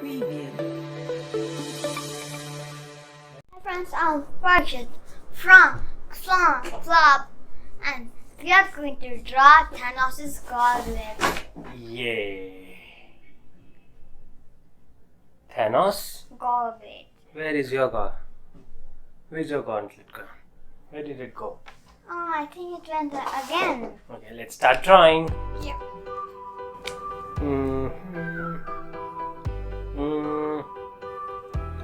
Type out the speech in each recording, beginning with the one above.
Preview. Hi friends, I'm Parikshet from Club and we are going to draw Thanos Gauntlet. Yay! Thanos? Gauntlet. Where is your gauntlet? Where's your gauntlet gone? Where did it go? Oh, I think it went again. Okay, let's start drawing. Yeah.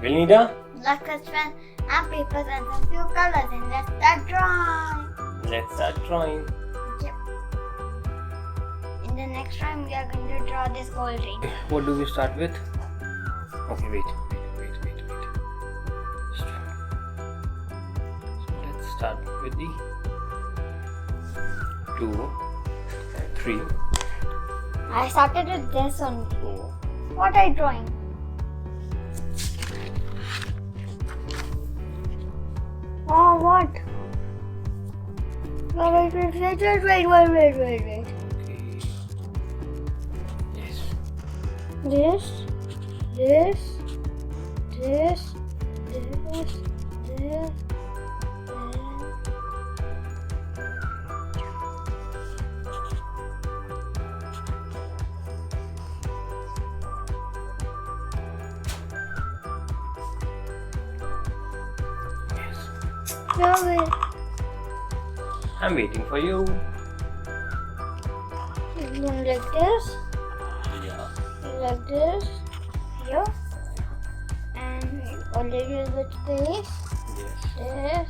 We'll need a? Let's pen and papers and some few colors and let's start drawing. Let's start drawing. Yep. In the next time we are going to draw this gold ring. What do we start with? Okay, wait. So let's start with the 2, 3, I started with this only. 4. What are you drawing? Oh, what? Wait. Okay. Yes. This. Wait. I'm waiting for you. One like this, Yeah. like this, here, and a little bit this, Yes.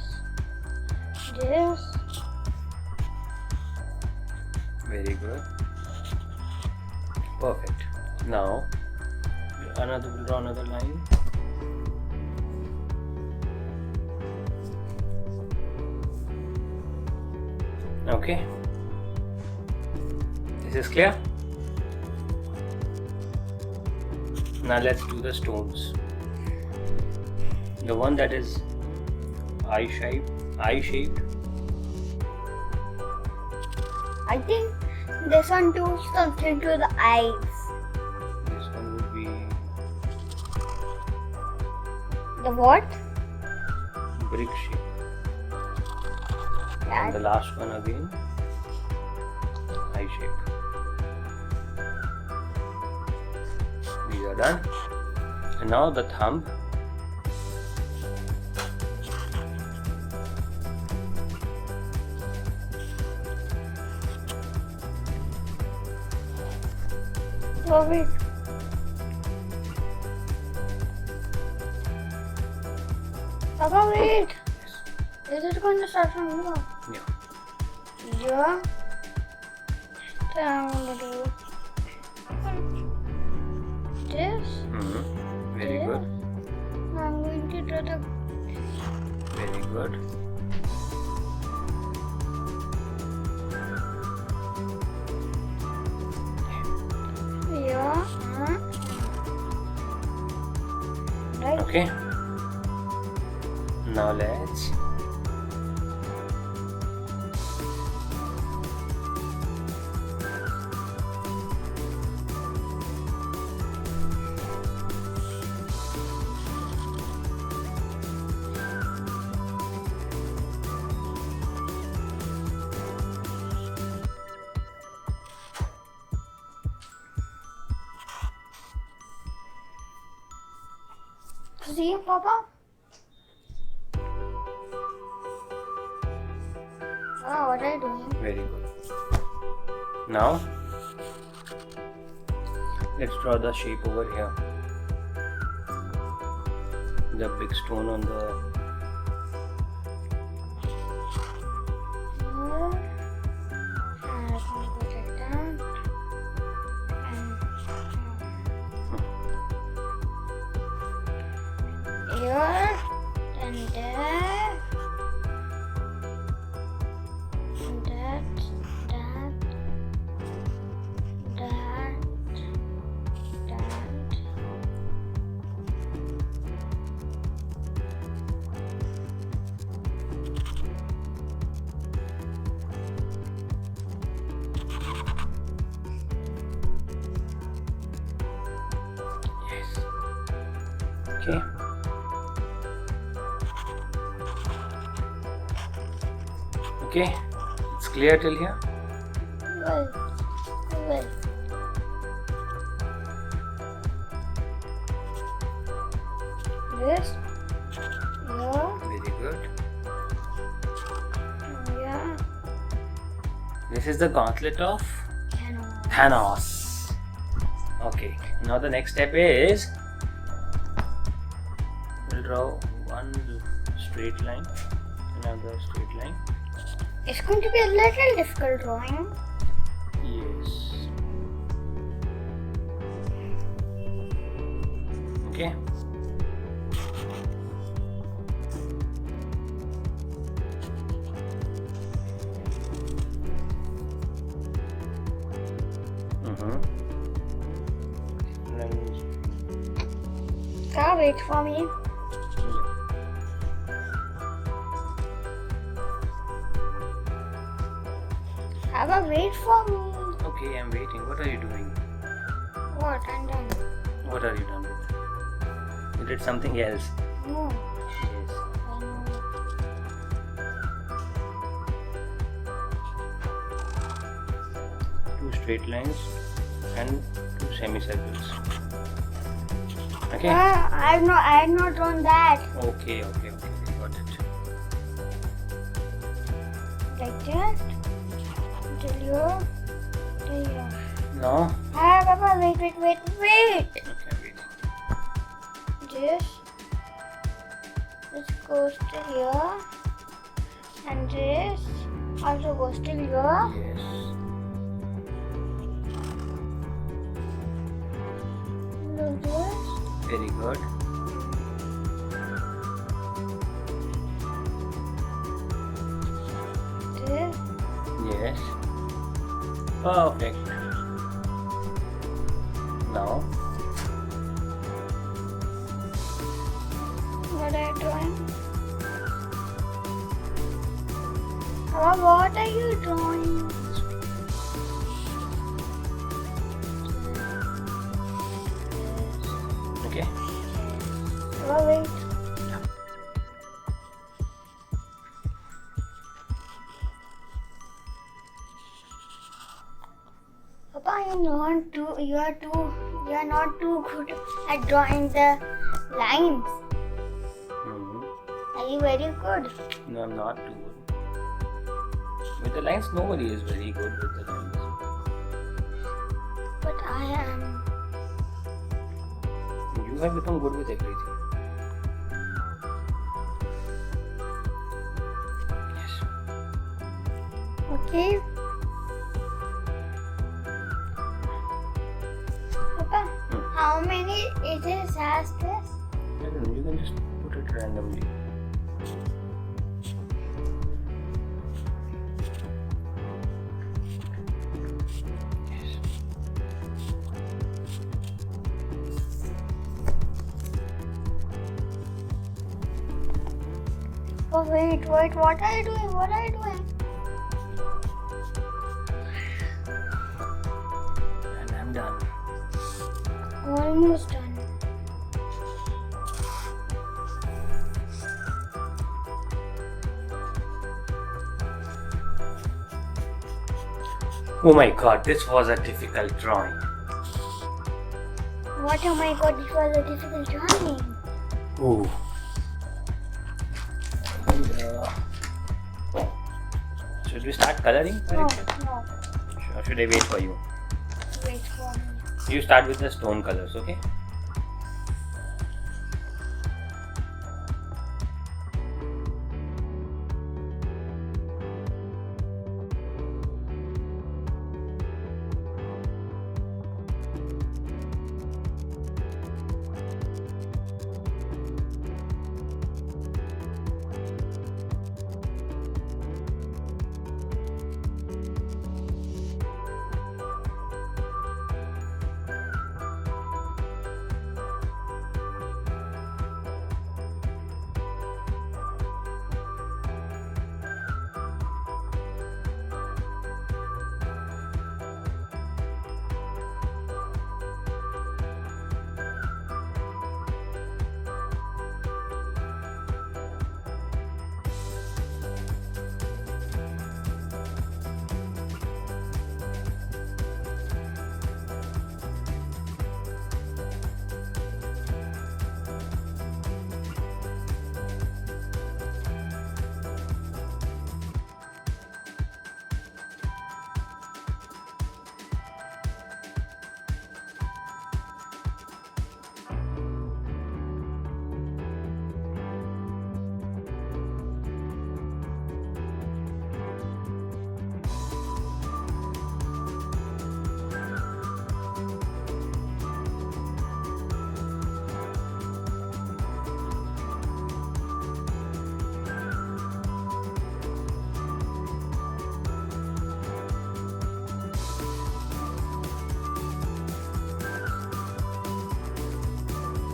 this. Very good. Perfect. Now, we'll draw another line. Okay. This is clear. Now let's do the stones. The one that is eye-shaped. I think this one do something to the eyes. This one would be The what? brick shape. Yeah. And the last one again, eye shape. These are done. And now the thumb. Oh, wait. Papa, wait. Is it going to start from here? Yeah. Yeah. Then I'm going to do this. Very good. Now I'm going to do the Very good. yeah. Right. Okay. Now let's see, Papa? Oh, what are you doing? very good. Now let's draw the shape over here. The big stone on the Here and there and that. yes. Okay. Okay, it's clear till here. Well. This. Yeah. Very good. Yeah. This is the gauntlet of Thanos. Thanos. Okay, now the next step is we'll draw one straight line, another straight line. It's going to be a little difficult drawing. Yes. Okay. Wait for me. Abba, wait for me. Okay, I'm waiting. What are you doing? What? I'm done. What are you done with? You did something else. No. Yes. I know. Two straight lines and two semicircles. Okay. I have not drawn that. Okay. Got it. Like this. Till here. Till here. No. Papa, wait. Okay, wait. This goes to here. And this also goes to here. Yes. Do this. Very good. This. Yes. Perfect. Now, What are you doing? Papa, what are you doing? okay. Papa, wait. Papa, you are not too good at drawing the lines. Are you very good? No, I'm not too good. With the lines, nobody is very good with the lines. But I am. You have become good with everything. Yes. Okay. Papa, how many edges has this? I don't know, you can just put it randomly. Yes. Oh wait, what are you doing? What are you doing? And I'm done. Almost done. Oh my god, this was a difficult drawing. What? Oh my god, this was a difficult drawing. Ooh. Should we start coloring? No. Or should I wait for you? Wait for me. You start with the stone colors, okay?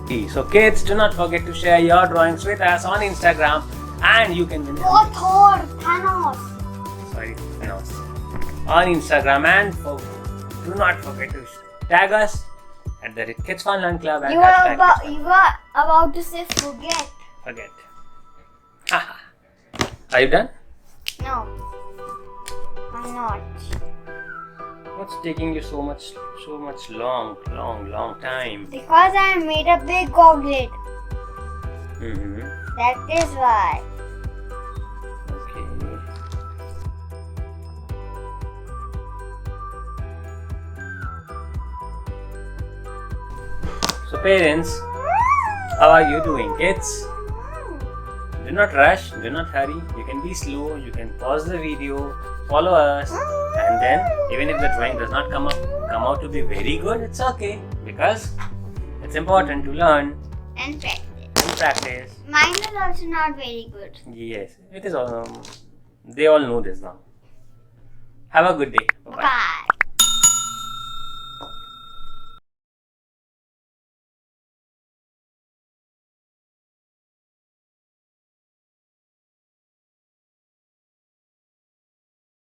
So kids, do not forget to share your drawings with us on Instagram and you can win Thanos. Sorry, Thanos. On Instagram and do not forget to tag us at the Kids Fun Learn Club and You were about to say forget. Forget. Are you done? No, I'm not. What's taking you so much long time? Because I made a big goblet. That is why. Okay. So parents, how are you doing, kids? Do not rush, do not hurry. You can be slow, you can pause the video, follow us, and then even if the drawing does not come out to be very good, it's okay, because it's important to learn And practice. practice. Mine is also not very good. Yes, it is. They all know this now. Have a good day. Bye-bye. Bye.